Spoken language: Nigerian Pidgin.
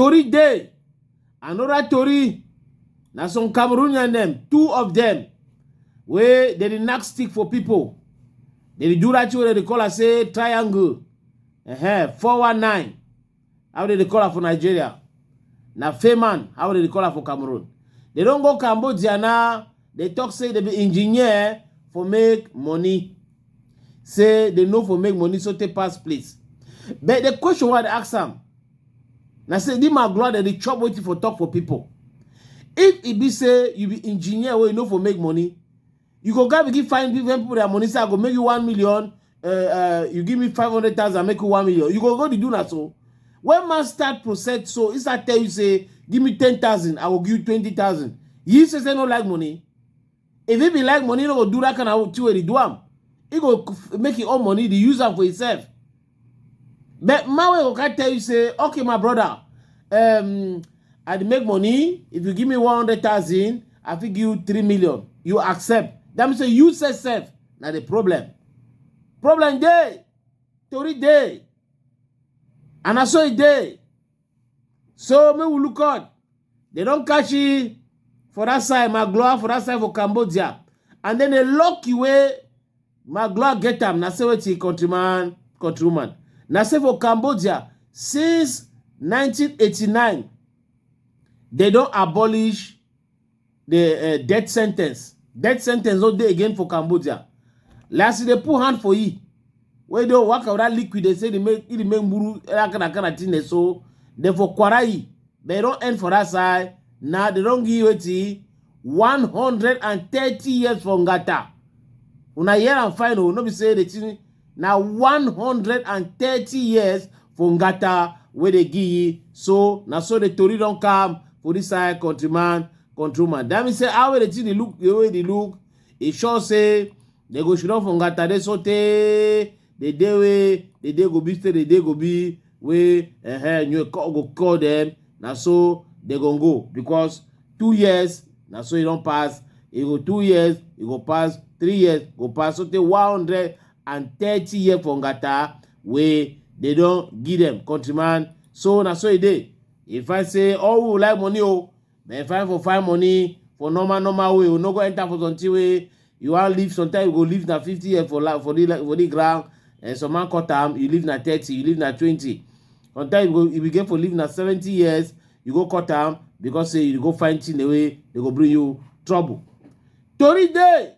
Tori day. Another Tori. Now some Cameroonian them, 2 of them, where they did not stick for people. They do that where they call it say triangle. 419. How did they call it for Nigeria? Now Feyman, how did they call it for Cameroon? They don't go Cambodia now. They talk say they be engineer for make money. Say they know for make money, so they pass place. But the question what I ask them, now say this my glad that they chop waiting for talk for people. If it be say you be engineer where you know for make money, you go go give find different people that money say I go make you 1 million. You give me 500,000, I make you 1 million. You go to do that so. When man start process, so it's I tell you say give me 10,000, I will give you 20,000. You say no like money. If it be like money, you no go do that kind of thing where they do am. He go make his own money, the use am for himself. But man will tell you say, okay, my brother, I make money. If you give me 100,000, I will give you 3 million. You accept. That means you say self. Now the problem. Problem day. Tori day. And I saw it day. So me will look out. They don't catch it for that side, Magloire for that side for Cambodia. And then they lock you away. Magloire get them. Now say what countrywoman. Now say for Cambodia, since 1989, they don't abolish the death sentence. Death sentence not there again for Cambodia. Last they put hand for it. When they work out that liquid, they say they make muru that kind of thing. So they for Kwarai, they don't end for that side. Now they don't give it 130 years for ngata. Una year and final, no be say the thing. Now 130 years for ngata where they give. So now so the Tori don't come for this side countrywoman. That means say how the thing they look, the way they look, it sure say they go shoot off for ngata. They sote the day way the day go be stay the day go be where you go call them. Now so they gonna go because 2 years now so you don't pass. You go 2 years, you go pass 3 years, go pass. So they 130 years for ngata where they don't give them countryman. So now so it day. If I say oh we like money oh, but if I for find money for normal way, you no go enter for something way. You want live sometimes you go live na 50 years for the ground. And some man cut time, you live na 30, you live na 20. Sometimes you go if you get for live na 70 years, you go cut time because say you go find thing the way they go bring you trouble. Tori day.